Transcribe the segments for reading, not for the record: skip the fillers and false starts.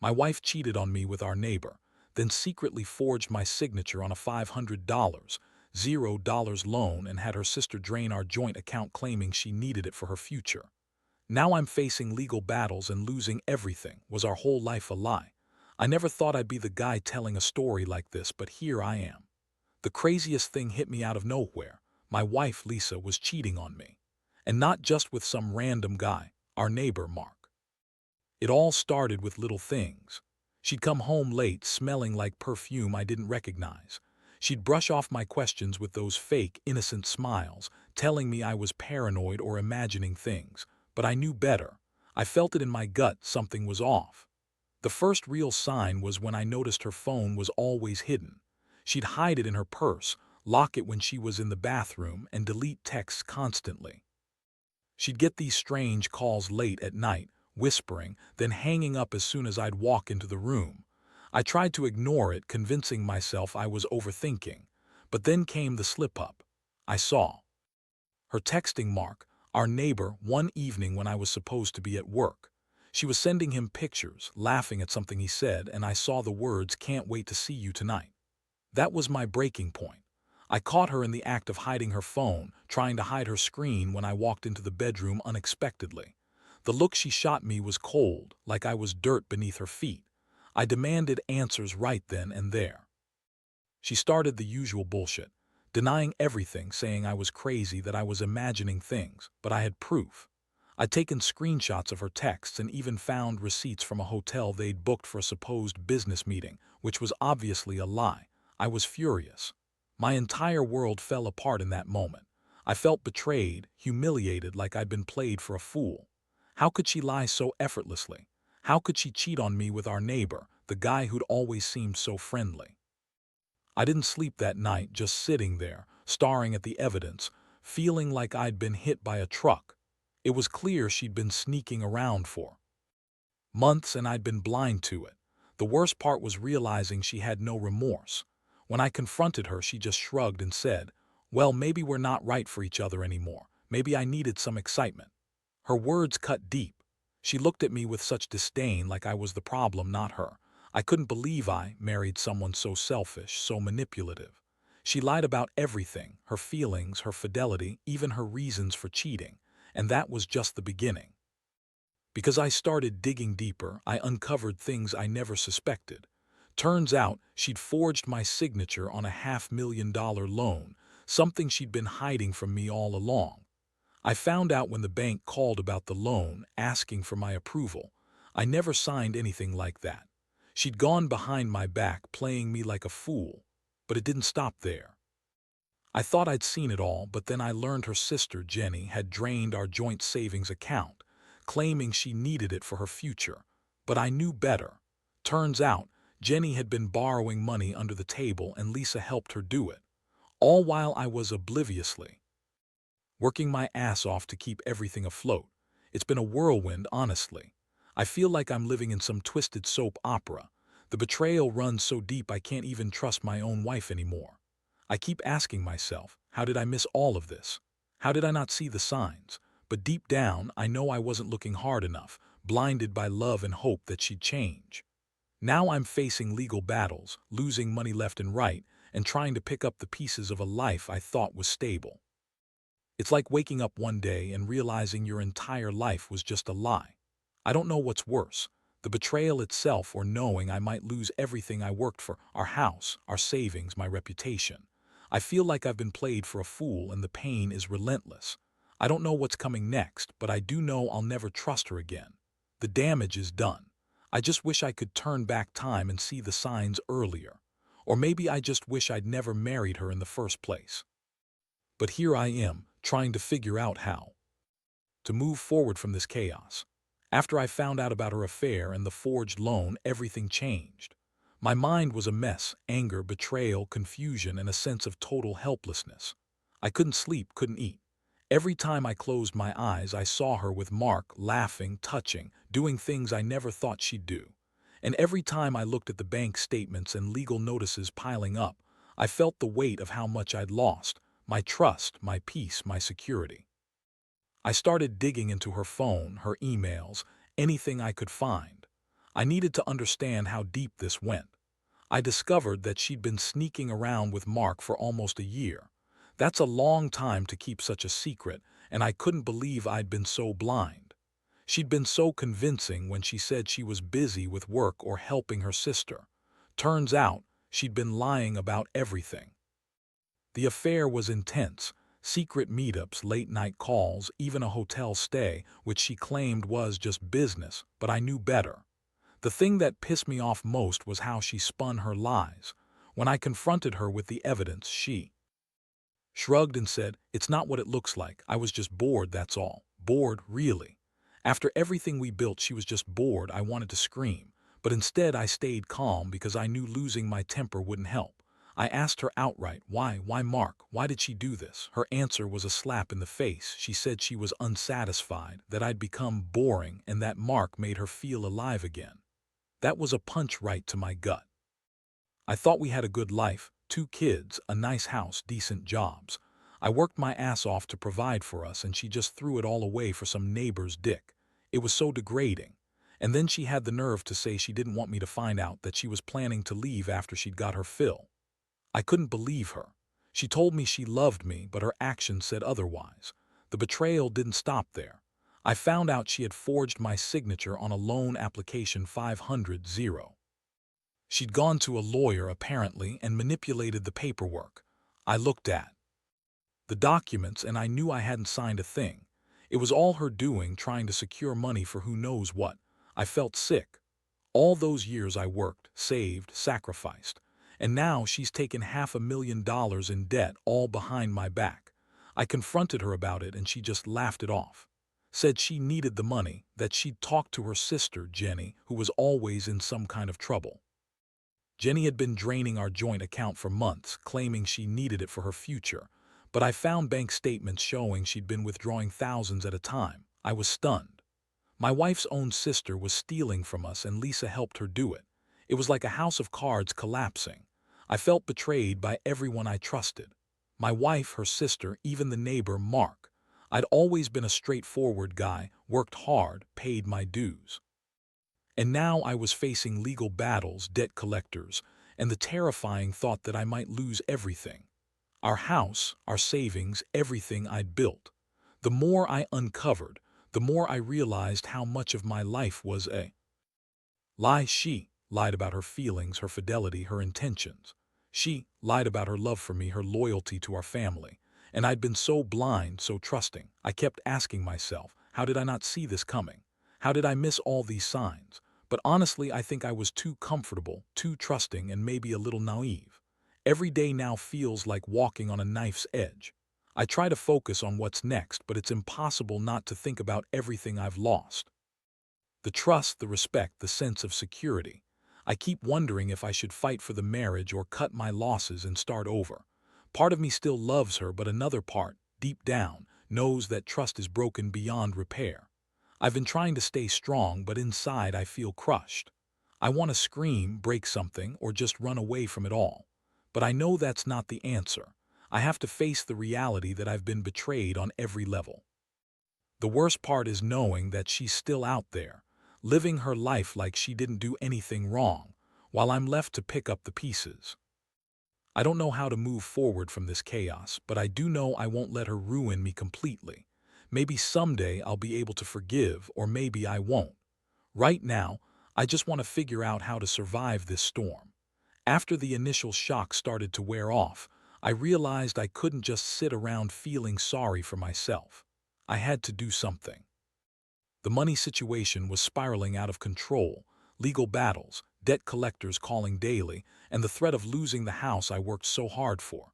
My wife cheated on me with our neighbor, then secretly forged my signature on a $500, $0 loan and had her sister drain our joint account claiming she needed it for her future. Now I'm facing legal battles and losing everything. Was our whole life a lie? I never thought I'd be the guy telling a story like this, but here I am. The craziest thing hit me out of nowhere. My wife, Lisa, was cheating on me. And not just with some random guy, our neighbor, Mark. It all started with little things. She'd come home late, smelling like perfume I didn't recognize. She'd brush off my questions with those fake, innocent smiles, telling me I was paranoid or imagining things. But I knew better. I felt it in my gut something was off. The first real sign was when I noticed her phone was always hidden. She'd hide it in her purse, lock it when she was in the bathroom, and delete texts constantly. She'd get these strange calls late at night, whispering, then hanging up as soon as I'd walk into the room. I tried to ignore it, convincing myself I was overthinking. But then came the slip-up. I saw her texting Mark, our neighbor, one evening when I was supposed to be at work. She was sending him pictures, laughing at something he said, and I saw the words, "Can't wait to see you tonight." That was my breaking point. I caught her in the act of hiding her phone, trying to hide her screen when I walked into the bedroom unexpectedly. The look she shot me was cold, like I was dirt beneath her feet. I demanded answers right then and there. She started the usual bullshit, denying everything, saying I was crazy, that I was imagining things, but I had proof. I'd taken screenshots of her texts and even found receipts from a hotel they'd booked for a supposed business meeting, which was obviously a lie. I was furious. My entire world fell apart in that moment. I felt betrayed, humiliated, like I'd been played for a fool. How could she lie so effortlessly? How could she cheat on me with our neighbor, the guy who'd always seemed so friendly? I didn't sleep that night, just sitting there, staring at the evidence, feeling like I'd been hit by a truck. It was clear she'd been sneaking around for months and I'd been blind to it. The worst part was realizing she had no remorse. When I confronted her, she just shrugged and said, "Well, maybe we're not right for each other anymore. Maybe I needed some excitement." Her words cut deep. She looked at me with such disdain, like I was the problem, not her. I couldn't believe I married someone so selfish, so manipulative. She lied about everything, her feelings, her fidelity, even her reasons for cheating. And that was just the beginning. Because I started digging deeper, I uncovered things I never suspected. Turns out she'd forged my signature on a $500,000 loan, something she'd been hiding from me all along. I found out when the bank called about the loan, asking for my approval. I never signed anything like that. She'd gone behind my back, playing me like a fool. But it didn't stop there. I thought I'd seen it all, but then I learned her sister, Jenny, had drained our joint savings account, claiming she needed it for her future. But I knew better. Turns out, Jenny had been borrowing money under the table and Lisa helped her do it. All while I was obliviously working my ass off to keep everything afloat. It's been a whirlwind, honestly. I feel like I'm living in some twisted soap opera. The betrayal runs so deep I can't even trust my own wife anymore. I keep asking myself, how did I miss all of this? How did I not see the signs? But deep down, I know I wasn't looking hard enough, blinded by love and hope that she'd change. Now I'm facing legal battles, losing money left and right, and trying to pick up the pieces of a life I thought was stable. It's like waking up one day and realizing your entire life was just a lie. I don't know what's worse, the betrayal itself or knowing I might lose everything I worked for, our house, our savings, my reputation. I feel like I've been played for a fool and the pain is relentless. I don't know what's coming next, but I do know I'll never trust her again. The damage is done. I just wish I could turn back time and see the signs earlier. Or maybe I just wish I'd never married her in the first place. But here I am, trying to figure out how to move forward from this chaos. After I found out about her affair and the forged loan, everything changed. My mind was a mess, anger, betrayal, confusion, and a sense of total helplessness. I couldn't sleep, couldn't eat. Every time I closed my eyes, I saw her with Mark, laughing, touching, doing things I never thought she'd do. And every time I looked at the bank statements and legal notices piling up, I felt the weight of how much I'd lost, my trust, my peace, my security. I started digging into her phone, her emails, anything I could find. I needed to understand how deep this went. I discovered that she'd been sneaking around with Mark for almost a year. That's a long time to keep such a secret, and I couldn't believe I'd been so blind. She'd been so convincing when she said she was busy with work or helping her sister. Turns out, she'd been lying about everything. The affair was intense. Secret meetups, late-night calls, even a hotel stay, which she claimed was just business, but I knew better. The thing that pissed me off most was how she spun her lies. When I confronted her with the evidence, she shrugged and said, "It's not what it looks like. I was just bored, that's all." Bored, really. After everything we built, she was just bored. I wanted to scream. But instead, I stayed calm because I knew losing my temper wouldn't help. I asked her outright, why? Why Mark? Why did she do this? Her answer was a slap in the face. She said she was unsatisfied, that I'd become boring, and that Mark made her feel alive again. That was a punch right to my gut. I thought we had a good life, 2 kids, a nice house, decent jobs. I worked my ass off to provide for us, and she just threw it all away for some neighbor's dick. It was so degrading. And then she had the nerve to say she didn't want me to find out, that she was planning to leave after she'd got her fill. I couldn't believe her. She told me she loved me, but her actions said otherwise. The betrayal didn't stop there. I found out she had forged my signature on a loan application 500. She'd gone to a lawyer, apparently, and manipulated the paperwork. I looked at the documents and I knew I hadn't signed a thing. It was all her doing, trying to secure money for who knows what. I felt sick. All those years I worked, saved, sacrificed. And now she's taken $500,000 in debt, all behind my back. I confronted her about it and she just laughed it off. Said she needed the money, that she'd talked to her sister, Jenny, who was always in some kind of trouble. Jenny had been draining our joint account for months, claiming she needed it for her future, but I found bank statements showing she'd been withdrawing thousands at a time. I was stunned. My wife's own sister was stealing from us, and Lisa helped her do it. It was like a house of cards collapsing. I felt betrayed by everyone I trusted. My wife, her sister, even the neighbor, Mark. I'd always been a straightforward guy, worked hard, paid my dues. And now I was facing legal battles, debt collectors, and the terrifying thought that I might lose everything. Our house, our savings, everything I'd built. The more I uncovered, the more I realized how much of my life was a lie. She lied about her feelings, her fidelity, her intentions. She lied about her love for me, her loyalty to our family. And I'd been so blind, so trusting. I kept asking myself, how did I not see this coming? How did I miss all these signs? But honestly, I think I was too comfortable, too trusting, and maybe a little naive. Every day now feels like walking on a knife's edge. I try to focus on what's next, but it's impossible not to think about everything I've lost. The trust, the respect, the sense of security. I keep wondering if I should fight for the marriage or cut my losses and start over. Part of me still loves her, but another part, deep down, knows that trust is broken beyond repair. I've been trying to stay strong, but inside I feel crushed. I want to scream, break something, or just run away from it all. But I know that's not the answer. I have to face the reality that I've been betrayed on every level. The worst part is knowing that she's still out there, living her life like she didn't do anything wrong, while I'm left to pick up the pieces. I don't know how to move forward from this chaos, but I do know I won't let her ruin me completely. Maybe someday I'll be able to forgive, or maybe I won't. Right now, I just want to figure out how to survive this storm. After the initial shock started to wear off, I realized I couldn't just sit around feeling sorry for myself. I had to do something. The money situation was spiraling out of control, legal battles, debt collectors calling daily, and the threat of losing the house I worked so hard for.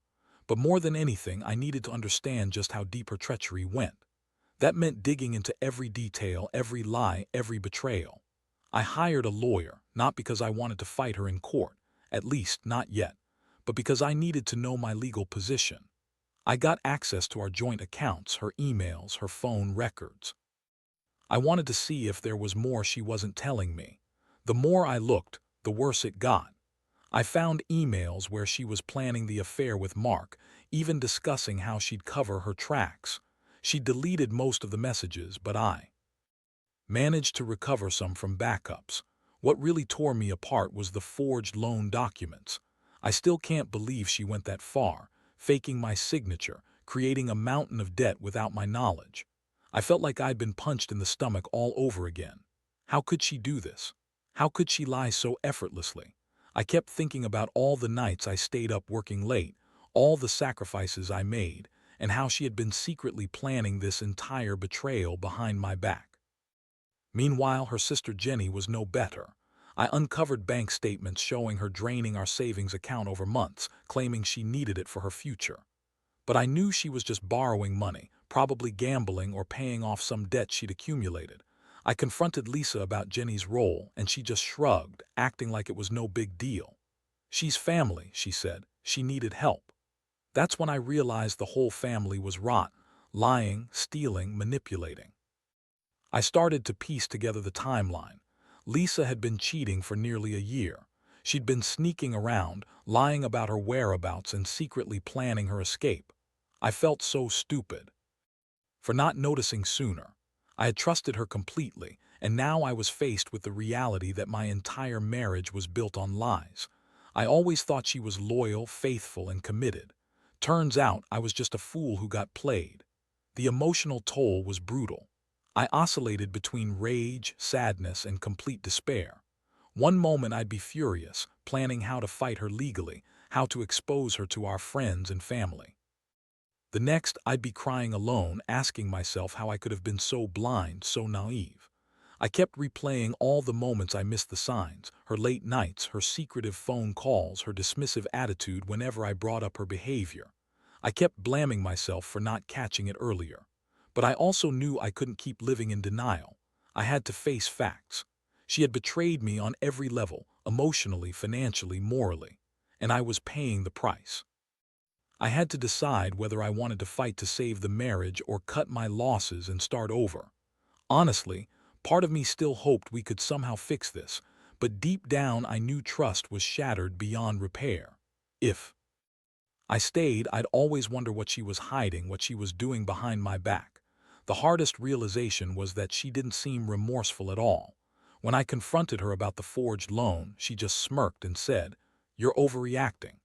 But more than anything, I needed to understand just how deep her treachery went. That meant digging into every detail, every lie, every betrayal. I hired a lawyer, not because I wanted to fight her in court, at least not yet, but because I needed to know my legal position. I got access to our joint accounts, her emails, her phone records. I wanted to see if there was more she wasn't telling me. The more I looked, the worse it got. I found emails where she was planning the affair with Mark, even discussing how she'd cover her tracks. She deleted most of the messages, but I managed to recover some from backups. What really tore me apart was the forged loan documents. I still can't believe she went that far, faking my signature, creating a mountain of debt without my knowledge. I felt like I'd been punched in the stomach all over again. How could she do this? How could she lie so effortlessly? I kept thinking about all the nights I stayed up working late, all the sacrifices I made, and how she had been secretly planning this entire betrayal behind my back. Meanwhile, her sister Jenny was no better. I uncovered bank statements showing her draining our savings account over months, claiming she needed it for her future. But I knew she was just borrowing money, probably gambling or paying off some debt she'd accumulated. I confronted Lisa about Jenny's role, and she just shrugged, acting like it was no big deal. "She's family," she said. "She needed help." That's when I realized the whole family was rotten, lying, stealing, manipulating. I started to piece together the timeline. Lisa had been cheating for nearly a year. She'd been sneaking around, lying about her whereabouts and secretly planning her escape. I felt so stupid for not noticing sooner. I had trusted her completely, and now I was faced with the reality that my entire marriage was built on lies. I always thought she was loyal, faithful, and committed. Turns out I was just a fool who got played. The emotional toll was brutal. I oscillated between rage, sadness, and complete despair. One moment I'd be furious, planning how to fight her legally, how to expose her to our friends and family. The next, I'd be crying alone, asking myself how I could have been so blind, so naive. I kept replaying all the moments I missed the signs, her late nights, her secretive phone calls, her dismissive attitude whenever I brought up her behavior. I kept blaming myself for not catching it earlier. But I also knew I couldn't keep living in denial. I had to face facts. She had betrayed me on every level, emotionally, financially, morally, and I was paying the price. I had to decide whether I wanted to fight to save the marriage or cut my losses and start over. Honestly, part of me still hoped we could somehow fix this, but deep down I knew trust was shattered beyond repair. If I stayed, I'd always wonder what she was hiding, what she was doing behind my back. The hardest realization was that she didn't seem remorseful at all. When I confronted her about the forged loan, she just smirked and said, "You're overreacting."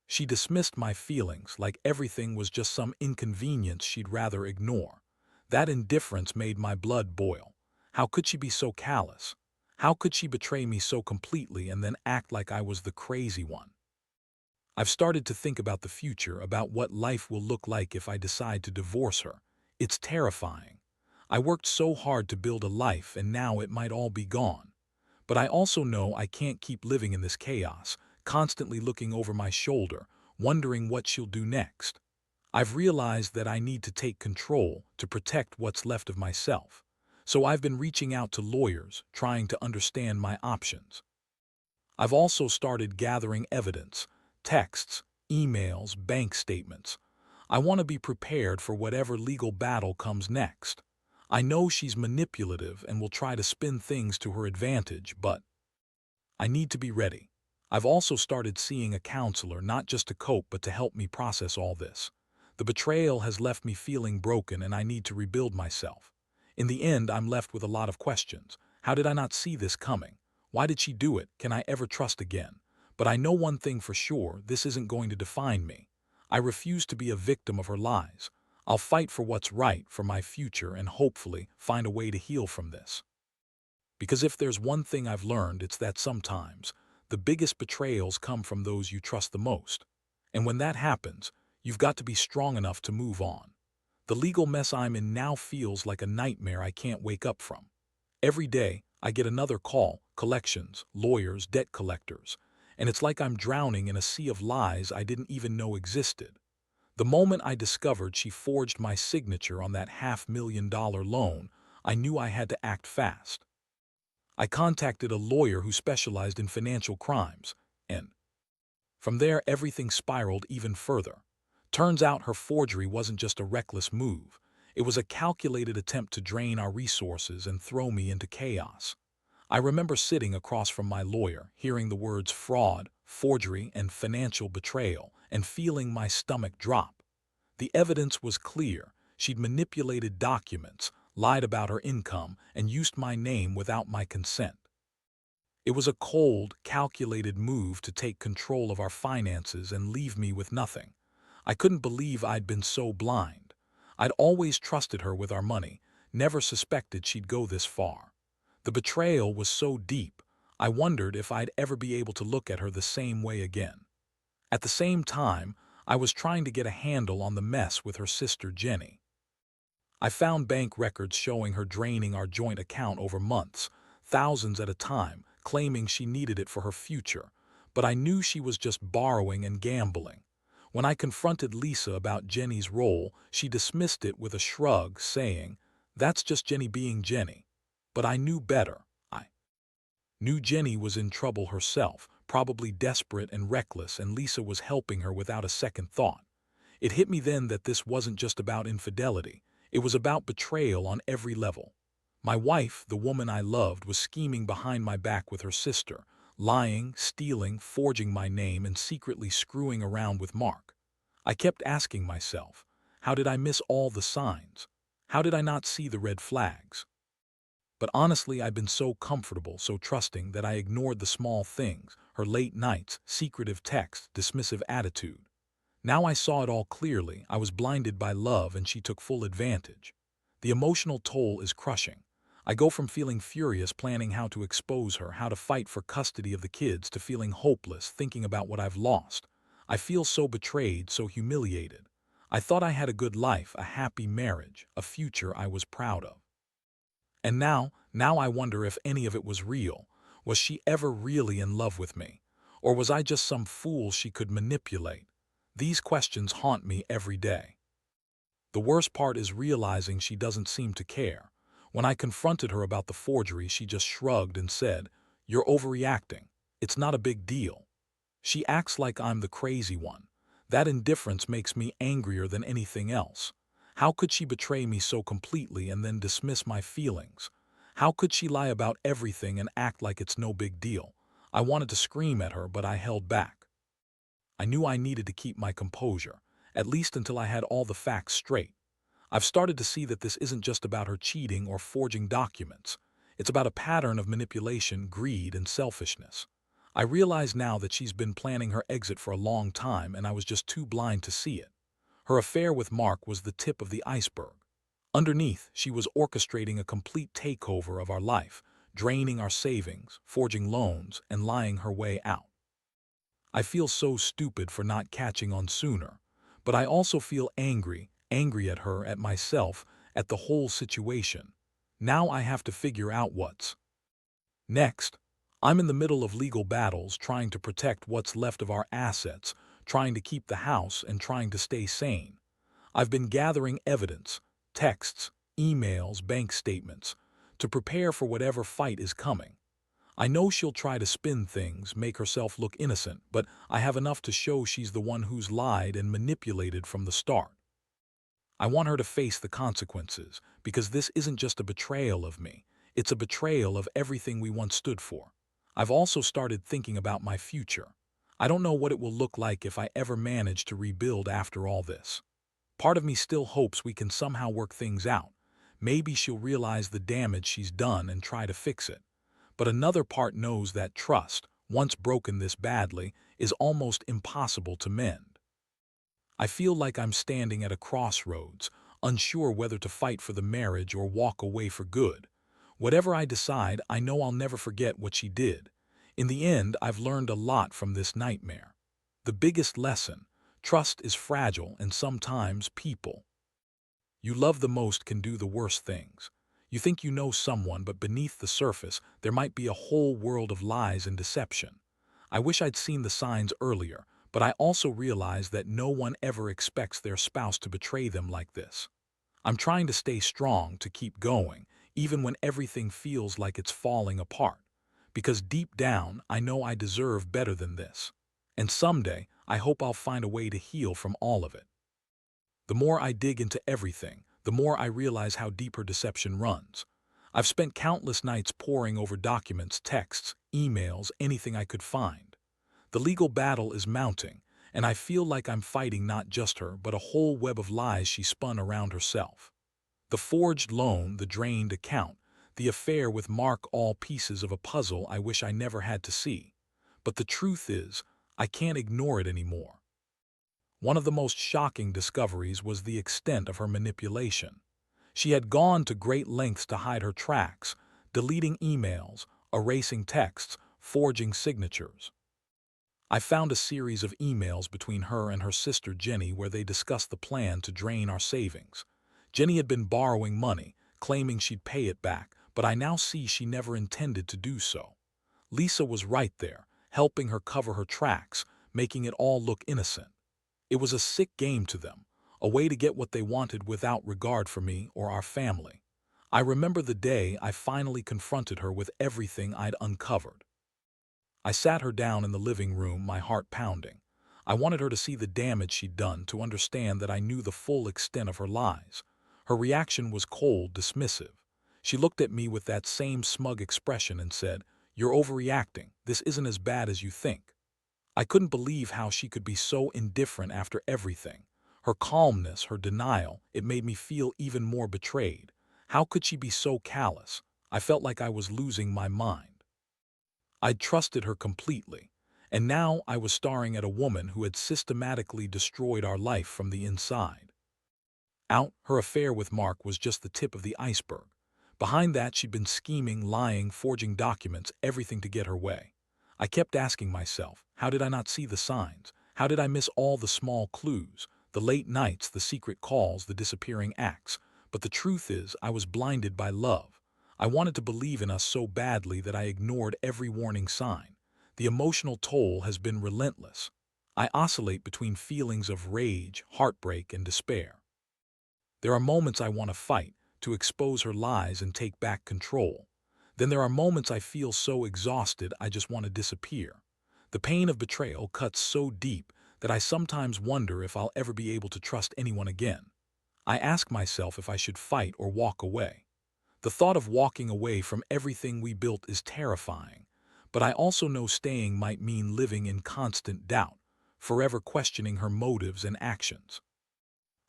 She dismissed my feelings like everything was just some inconvenience she'd rather ignore. That indifference made my blood boil. How could she be so callous? How could she betray me so completely and then act like I was the crazy one? I've started to think about the future, about what life will look like if I decide to divorce her. It's terrifying. I worked so hard to build a life and now it might all be gone. But I also know I can't keep living in this chaos, constantly looking over my shoulder, wondering what she'll do next. I've realized that I need to take control to protect what's left of myself. So I've been reaching out to lawyers, trying to understand my options. I've also started gathering evidence, texts, emails, bank statements. I want to be prepared for whatever legal battle comes next. I know she's manipulative and will try to spin things to her advantage, but I need to be ready. I've also started seeing a counselor, not just to cope but to help me process all this. The betrayal has left me feeling broken and I need to rebuild myself. In the end, I'm left with a lot of questions. How did I not see this coming? Why did she do it? Can I ever trust again? But I know one thing for sure, this isn't going to define me. I refuse to be a victim of her lies. I'll fight for what's right, for my future, and hopefully find a way to heal from this. Because if there's one thing I've learned, it's that sometimes the biggest betrayals come from those you trust the most. And when that happens, you've got to be strong enough to move on. The legal mess I'm in now feels like a nightmare I can't wake up from. Every day, I get another call, collections, lawyers, debt collectors, and it's like I'm drowning in a sea of lies I didn't even know existed. The moment I discovered she forged my signature on that $500,000 loan, I knew I had to act fast. I contacted a lawyer who specialized in financial crimes, and from there everything spiraled even further. Turns out her forgery wasn't just a reckless move. It was a calculated attempt to drain our resources and throw me into chaos. I remember sitting across from my lawyer, hearing the words fraud, forgery, and financial betrayal, and feeling my stomach drop. The evidence was clear. She'd manipulated documents, lied about her income, and used my name without my consent. It was a cold, calculated move to take control of our finances and leave me with nothing. I couldn't believe I'd been so blind. I'd always trusted her with our money, never suspected she'd go this far. The betrayal was so deep, I wondered if I'd ever be able to look at her the same way again. At the same time, I was trying to get a handle on the mess with her sister Jenny. I found bank records showing her draining our joint account over months, thousands at a time, claiming she needed it for her future, but I knew she was just borrowing and gambling. When I confronted Lisa about Jenny's role, she dismissed it with a shrug, saying, "That's just Jenny being Jenny." But I knew better. I knew Jenny was in trouble herself, probably desperate and reckless, and Lisa was helping her without a second thought. It hit me then that this wasn't just about infidelity. It was about betrayal on every level. My wife, the woman I loved, was scheming behind my back with her sister, lying, stealing, forging my name, and secretly screwing around with Mark. I kept asking myself, how did I miss all the signs? How did I not see the red flags? But honestly, I'd been so comfortable, so trusting, that I ignored the small things, her late nights, secretive texts, dismissive attitude. Now I saw it all clearly. I was blinded by love, and she took full advantage. The emotional toll is crushing. I go from feeling furious, planning how to expose her, how to fight for custody of the kids, to feeling hopeless, thinking about what I've lost. I feel so betrayed, so humiliated. I thought I had a good life, a happy marriage, a future I was proud of. And now I wonder if any of it was real. Was she ever really in love with me? Or was I just some fool she could manipulate? These questions haunt me every day. The worst part is realizing she doesn't seem to care. When I confronted her about the forgery, she just shrugged and said, "You're overreacting. It's not a big deal." She acts like I'm the crazy one. That indifference makes me angrier than anything else. How could she betray me so completely and then dismiss my feelings? How could she lie about everything and act like it's no big deal? I wanted to scream at her, but I held back. I knew I needed to keep my composure, at least until I had all the facts straight. I've started to see that this isn't just about her cheating or forging documents. It's about a pattern of manipulation, greed, and selfishness. I realize now that she's been planning her exit for a long time, and I was just too blind to see it. Her affair with Mark was the tip of the iceberg. Underneath, she was orchestrating a complete takeover of our life, draining our savings, forging loans, and lying her way out. I feel so stupid for not catching on sooner, but I also feel angry at her, at myself, at the whole situation. Now I have to figure out what's next. I'm in the middle of legal battles, trying to protect what's left of our assets, trying to keep the house, and trying to stay sane. I've been gathering evidence, texts, emails, bank statements, to prepare for whatever fight is coming. I know she'll try to spin things, make herself look innocent, but I have enough to show she's the one who's lied and manipulated from the start. I want her to face the consequences, because this isn't just a betrayal of me, it's a betrayal of everything we once stood for. I've also started thinking about my future. I don't know what it will look like if I ever manage to rebuild after all this. Part of me still hopes we can somehow work things out. Maybe she'll realize the damage she's done and try to fix it. But another part knows that trust, once broken this badly, is almost impossible to mend. I feel like I'm standing at a crossroads, unsure whether to fight for the marriage or walk away for good. Whatever I decide, I know I'll never forget what she did. In the end, I've learned a lot from this nightmare. The biggest lesson: trust is fragile, and sometimes people you love the most can do the worst things. You think you know someone, but beneath the surface, there might be a whole world of lies and deception. I wish I'd seen the signs earlier, but I also realize that no one ever expects their spouse to betray them like this. I'm trying to stay strong, to keep going, even when everything feels like it's falling apart. Because deep down, I know I deserve better than this. And someday, I hope I'll find a way to heal from all of it. The more I dig into everything, the more I realize how deep her deception runs. I've spent countless nights poring over documents, texts, emails, anything I could find. The legal battle is mounting, and I feel like I'm fighting not just her, but a whole web of lies she spun around herself. The forged loan, the drained account, the affair with Mark, all pieces of a puzzle I wish I never had to see. But the truth is, I can't ignore it anymore. One of the most shocking discoveries was the extent of her manipulation. She had gone to great lengths to hide her tracks, deleting emails, erasing texts, forging signatures. I found a series of emails between her and her sister Jenny where they discussed the plan to drain our savings. Jenny had been borrowing money, claiming she'd pay it back, but I now see she never intended to do so. Lisa was right there, helping her cover her tracks, making it all look innocent. It was a sick game to them, a way to get what they wanted without regard for me or our family. I remember the day I finally confronted her with everything I'd uncovered. I sat her down in the living room, my heart pounding. I wanted her to see the damage she'd done, to understand that I knew the full extent of her lies. Her reaction was cold, dismissive. She looked at me with that same smug expression and said, "You're overreacting. This isn't as bad as you think." I couldn't believe how she could be so indifferent after everything. Her calmness, her denial, it made me feel even more betrayed. How could she be so callous? I felt like I was losing my mind. I'd trusted her completely, and now I was staring at a woman who had systematically destroyed our life from the inside. Her affair with Mark was just the tip of the iceberg. Behind that, she'd been scheming, lying, forging documents, everything to get her way. I kept asking myself, how did I not see the signs? How did I miss all the small clues, the late nights, the secret calls, the disappearing acts? But the truth is, I was blinded by love. I wanted to believe in us so badly that I ignored every warning sign. The emotional toll has been relentless. I oscillate between feelings of rage, heartbreak, and despair. There are moments I want to fight, to expose her lies and take back control. Then there are moments I feel so exhausted I just want to disappear. The pain of betrayal cuts so deep that I sometimes wonder if I'll ever be able to trust anyone again. I ask myself if I should fight or walk away. The thought of walking away from everything we built is terrifying, but I also know staying might mean living in constant doubt, forever questioning her motives and actions.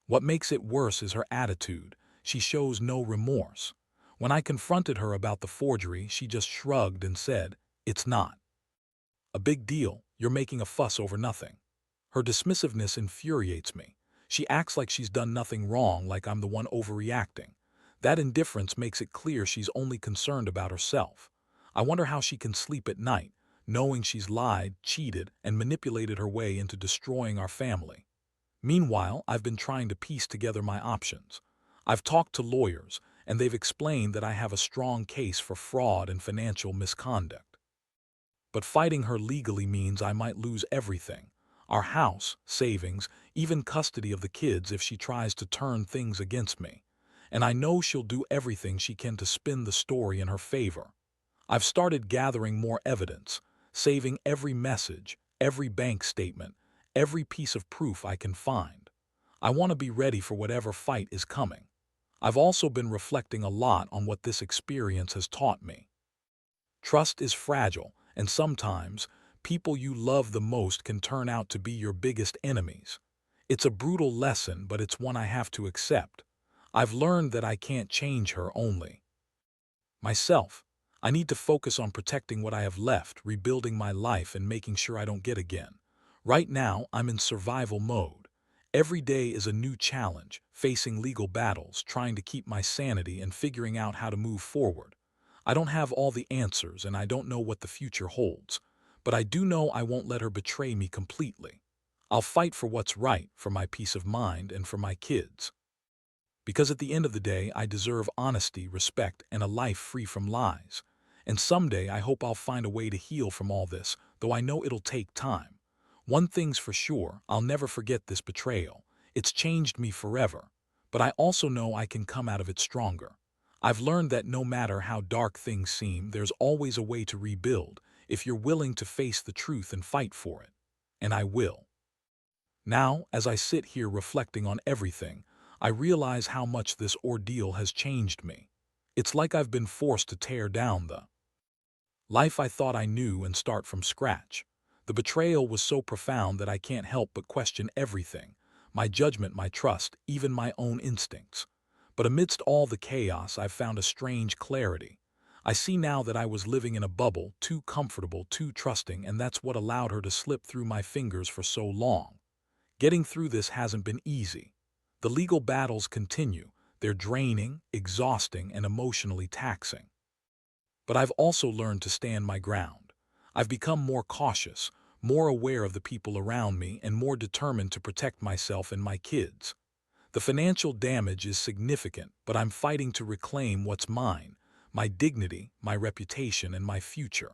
What makes it worse is her attitude. She shows no remorse. When I confronted her about the forgery, she just shrugged and said, "It's not a big deal. You're making a fuss over nothing." Her dismissiveness infuriates me. She acts like she's done nothing wrong, like I'm the one overreacting. That indifference makes it clear she's only concerned about herself. I wonder how she can sleep at night, knowing she's lied, cheated, and manipulated her way into destroying our family. Meanwhile, I've been trying to piece together my options. I've talked to lawyers, and they've explained that I have a strong case for fraud and financial misconduct. But fighting her legally means I might lose everything: our house, savings, even custody of the kids if she tries to turn things against me. And I know she'll do everything she can to spin the story in her favor. I've started gathering more evidence, saving every message, every bank statement, every piece of proof I can find. I want to be ready for whatever fight is coming. I've also been reflecting a lot on what this experience has taught me. Trust is fragile, and sometimes people you love the most can turn out to be your biggest enemies. It's a brutal lesson, but it's one I have to accept. I've learned that I can't change her, only myself. I need to focus on protecting what I have left, rebuilding my life, and making sure I don't get again. Right now, I'm in survival mode. Every day is a new challenge, facing legal battles, trying to keep my sanity, and figuring out how to move forward. I don't have all the answers, and I don't know what the future holds, but I do know I won't let her betray me completely. I'll fight for what's right, for my peace of mind, and for my kids. Because at the end of the day, I deserve honesty, respect, and a life free from lies. And someday I hope I'll find a way to heal from all this, though I know it'll take time. One thing's for sure, I'll never forget this betrayal. It's changed me forever. But I also know I can come out of it stronger. I've learned that no matter how dark things seem, there's always a way to rebuild, if you're willing to face the truth and fight for it. And I will. Now, as I sit here reflecting on everything, I realize how much this ordeal has changed me. It's like I've been forced to tear down the life I thought I knew and start from scratch. The betrayal was so profound that I can't help but question everything: my judgment, my trust, even my own instincts. But amidst all the chaos, I've found a strange clarity. I see now that I was living in a bubble, too comfortable, too trusting, and that's what allowed her to slip through my fingers for so long. Getting through this hasn't been easy. The legal battles continue. They're draining, exhausting, and emotionally taxing. But I've also learned to stand my ground. I've become more cautious, more aware of the people around me, and more determined to protect myself and my kids. The financial damage is significant, but I'm fighting to reclaim what's mine, my dignity, my reputation, and my future.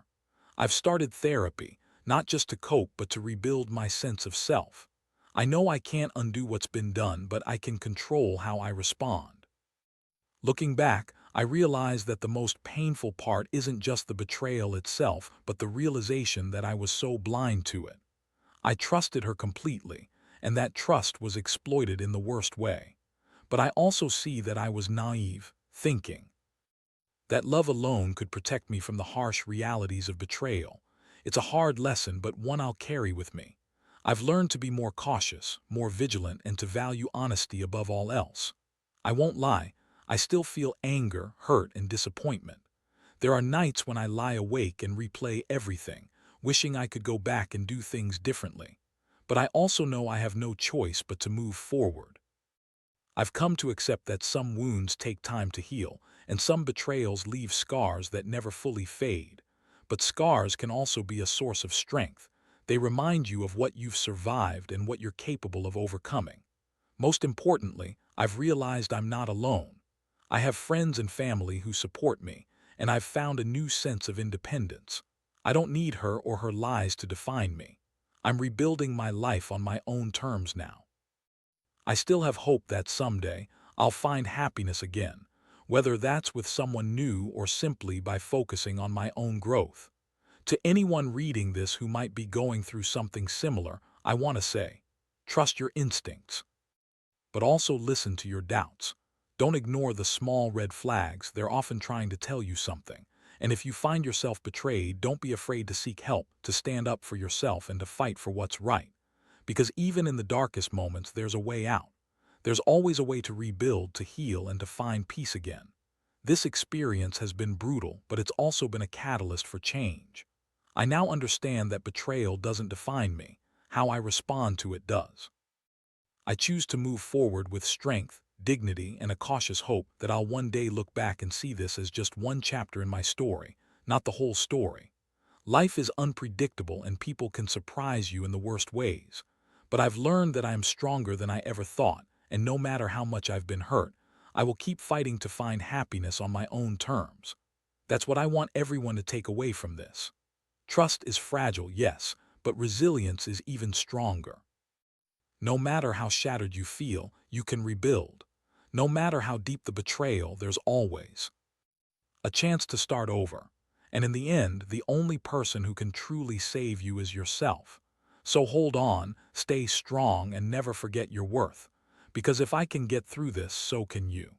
I've started therapy, not just to cope, but to rebuild my sense of self. I know I can't undo what's been done, but I can control how I respond. Looking back, I realize that the most painful part isn't just the betrayal itself, but the realization that I was so blind to it. I trusted her completely, and that trust was exploited in the worst way. But I also see that I was naive, thinking that love alone could protect me from the harsh realities of betrayal. It's a hard lesson, but one I'll carry with me. I've learned to be more cautious, more vigilant, and to value honesty above all else. I won't lie, I still feel anger, hurt, and disappointment. There are nights when I lie awake and replay everything, wishing I could go back and do things differently. But I also know I have no choice but to move forward. I've come to accept that some wounds take time to heal, and some betrayals leave scars that never fully fade. But scars can also be a source of strength. They remind you of what you've survived and what you're capable of overcoming. Most importantly, I've realized I'm not alone. I have friends and family who support me, and I've found a new sense of independence. I don't need her or her lies to define me. I'm rebuilding my life on my own terms now. I still have hope that someday I'll find happiness again, whether that's with someone new or simply by focusing on my own growth. To anyone reading this who might be going through something similar, I want to say, trust your instincts, but also listen to your doubts. Don't ignore the small red flags, they're often trying to tell you something. And if you find yourself betrayed, don't be afraid to seek help, to stand up for yourself, and to fight for what's right. Because even in the darkest moments, there's a way out. There's always a way to rebuild, to heal, and to find peace again. This experience has been brutal, but it's also been a catalyst for change. I now understand that betrayal doesn't define me. How I respond to it does. I choose to move forward with strength, dignity, and a cautious hope that I'll one day look back and see this as just one chapter in my story, not the whole story. Life is unpredictable and people can surprise you in the worst ways. But I've learned that I am stronger than I ever thought, and no matter how much I've been hurt, I will keep fighting to find happiness on my own terms. That's what I want everyone to take away from this. Trust is fragile, yes, but resilience is even stronger. No matter how shattered you feel, you can rebuild. No matter how deep the betrayal, there's always a chance to start over. And in the end, the only person who can truly save you is yourself. So hold on, stay strong, and never forget your worth. Because if I can get through this, so can you.